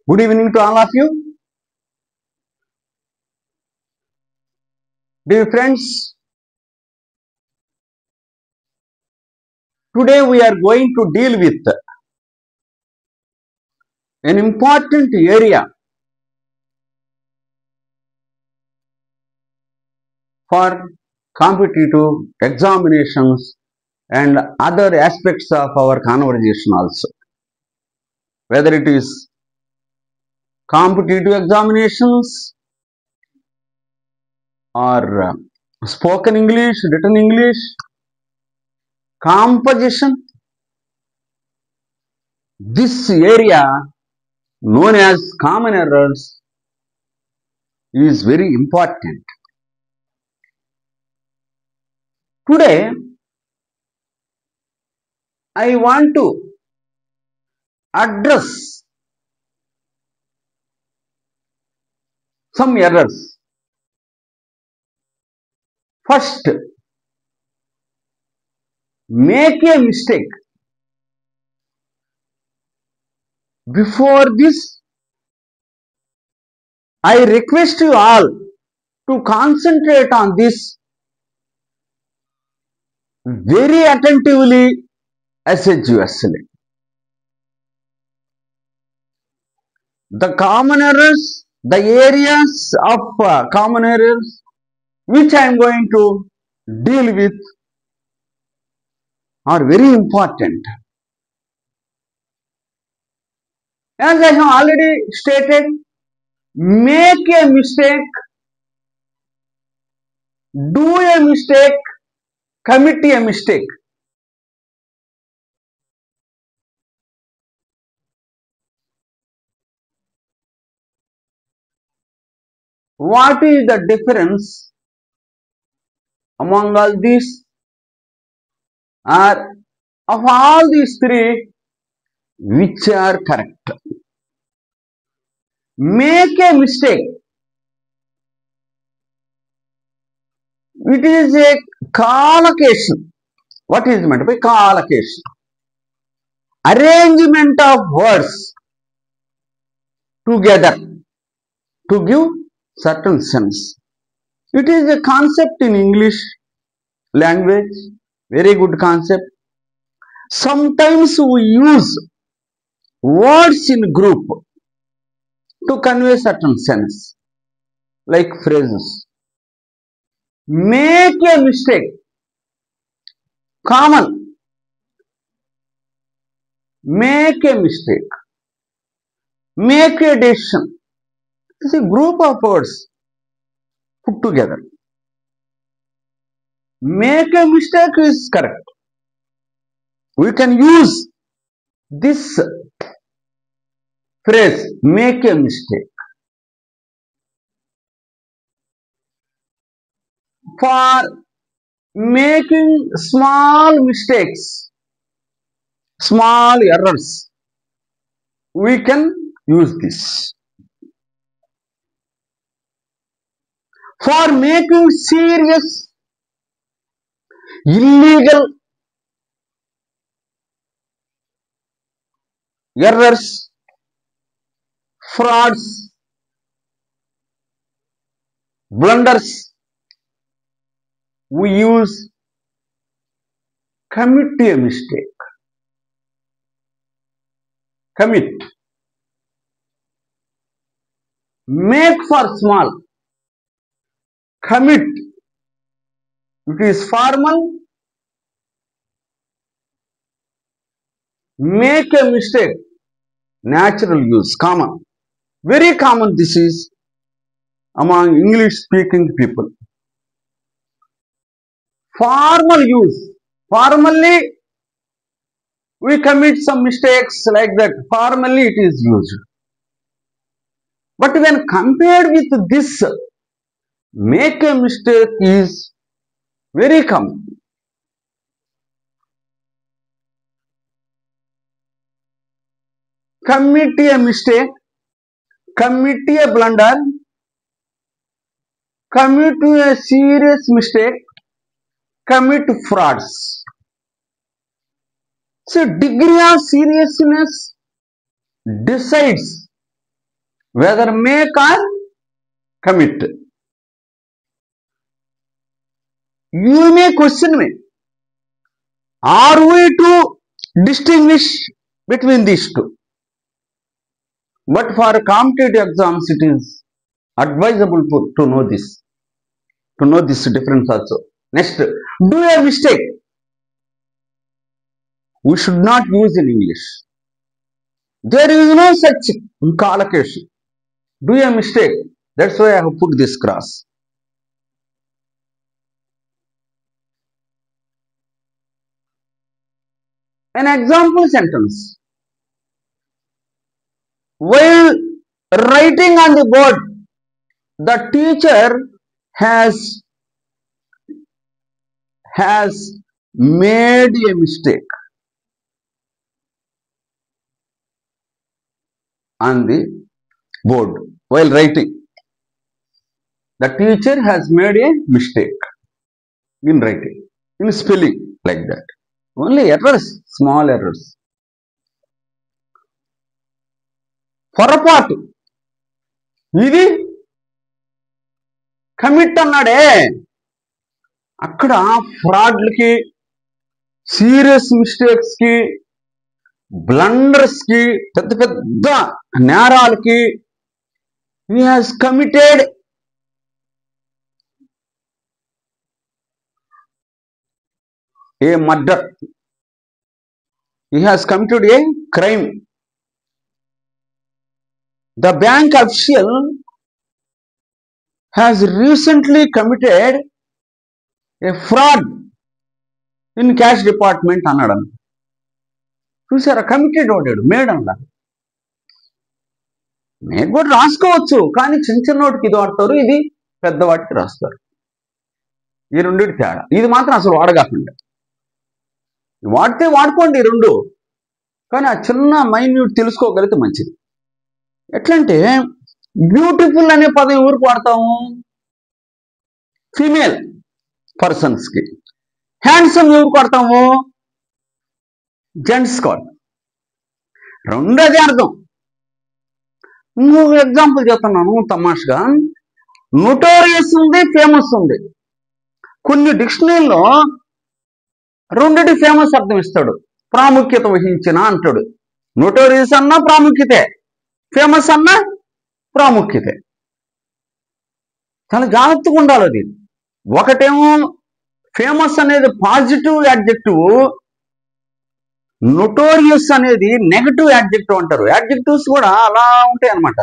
Good evening to all of you. Dear friends, today we are going to deal with an important area for competitive examinations and other aspects of our conversation also. Whether it is competitive examinations or spoken English, written English, composition, this area known as common errors is very important. Today, I want to address some errors. First, make a mistake. Before this, I request you all to concentrate on this very attentively, assiduously. The common errors, the areas of common errors which I am going to deal with are very important. As I have already stated, make a mistake, do a mistake, commit a mistake. What is the difference among all these? Or of all these three, which are correct? Make a mistake. It is a collocation. What is meant by collocation? Arrangement of words together to give certain sense. It is a concept in English language, very good concept. Sometimes we use words in group to convey certain sense, like phrases. Make a mistake. Common. Make a mistake. Make a decision. It is a group of words put together. Make a mistake is correct. We can use this phrase, make a mistake, for making small mistakes, small errors. We can use this. For making serious, illegal errors, frauds, blunders, we use commit a mistake. Commit. Make for small. Commit. It is formal. Make a mistake. Natural use. Common. Very common this is among English speaking people. Formal use. Formally we commit some mistakes like that. Formally it is used. But when compared with this, make a mistake is very common. Commit a mistake, commit a blunder, commit a serious mistake, commit frauds. So degree of seriousness decides whether make or commit. You may question me, are we to distinguish between these two? But for competitive exams, it is advisable to know this difference also. Next, do a mistake. We should not use in English. There is no such collocation. Do a mistake. That's why I have put this cross. An example sentence. While writing on the board, the teacher has made a mistake on the board while writing. The teacher has made a mistake in writing, in spelling, like that. Only errors, small errors. పొరపాటు ఇది commit అన్నాడే, అక్కడ ఫ్రాడ్లకి, serious mistakes కి, blunders కి, పెద్ద పెద్ద నేరాలకి he has committed a murder. He has committed a crime. The bank official has recently committed a fraud in cash department అన్నాడు. చూసారా, కమిటెడ్ వాడాడు, మేడ్ అన్నా. నేను కూడా రాసుకోవచ్చు, కానీ చిన్న చిన్న వాటికి ఇది వాడతారు, ఇది పెద్దవాటికి రాస్తారు. ఈ రెండింటి తేడా. ఇది మాత్రం అసలు వాడగాకండి. వాడితే వాడుకోండి ఈ రెండు, కానీ ఆ చిన్న మైన్యూట్ తెలుసుకోగలిగితే మంచిది. ఎట్లంటే బ్యూటిఫుల్ అనే పదం ఎవరికి వాడతాము? ఫీమేల్ పర్సన్స్కి. హ్యాండ్సమ్ ఎవరికి వాడతాము? జెంట్స్కి వాడతాం. రెండు అదే అర్థం. ఇంకొక ఎగ్జాంపుల్ చెప్తున్నాను తమాషగా. నోటోరియస్ ఉంది, ఫేమస్ ఉంది. కొన్ని డిక్షనరీలో రెండిటి ఫేమస్ అర్థం ఇస్తాడు. ప్రాముఖ్యత వహించిన అంటాడు. నోటోరియస్ అన్నా ప్రాముఖ్యతే, ఫేమస్ అన్నా ప్రాముఖ్యతే. చాలా జాగ్రత్తగా ఉండాలి అది. ఒకటేమో ఫేమస్ అనేది పాజిటివ్ యాడ్జెక్టివ్, నోటోరియస్ అనేది నెగటివ్ యాడ్జెక్టివ్ అంటారు. యాడ్జెక్టివ్స్ కూడా అలా ఉంటాయి అన్నమాట.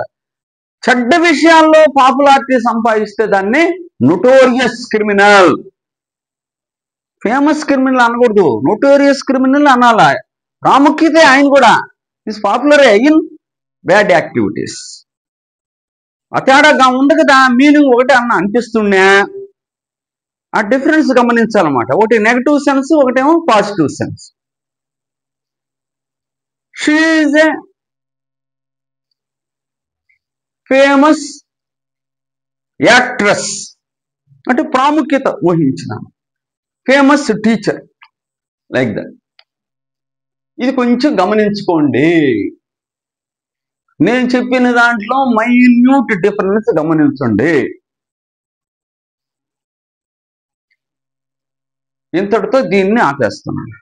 చెడ్డ విషయాల్లో పాపులారిటీ సంపాదిస్తే దాన్ని నోటోరియస్ క్రిమినల్. ఫేమస్ క్రిమినల్ అనకూడదు, నోటోరియస్ క్రిమినల్ అనాలా. ప్రాముఖ్యతే ఆయన కూడా. Is popular in bad activities. ఆ తేడాగా ఉంది కదా, మీనింగ్ ఒకటే అన్న అనిపిస్తున్నా. ఆ డిఫరెన్స్ గమనించాలన్నమాట. ఒకటి నెగటివ్ సెన్స్, ఒకటేమో positive sense. She is a famous actress అంటే ప్రాముఖ్యత వహించిన. Famous teacher, like that. ఇది కొంచెం గమనించుకోండి. నేను చెప్పిన దాంట్లో మైన్యూట్ డిఫరెన్స్ గమనించండి. ఇంతటితో దీన్ని ఆపేస్తున్నాను.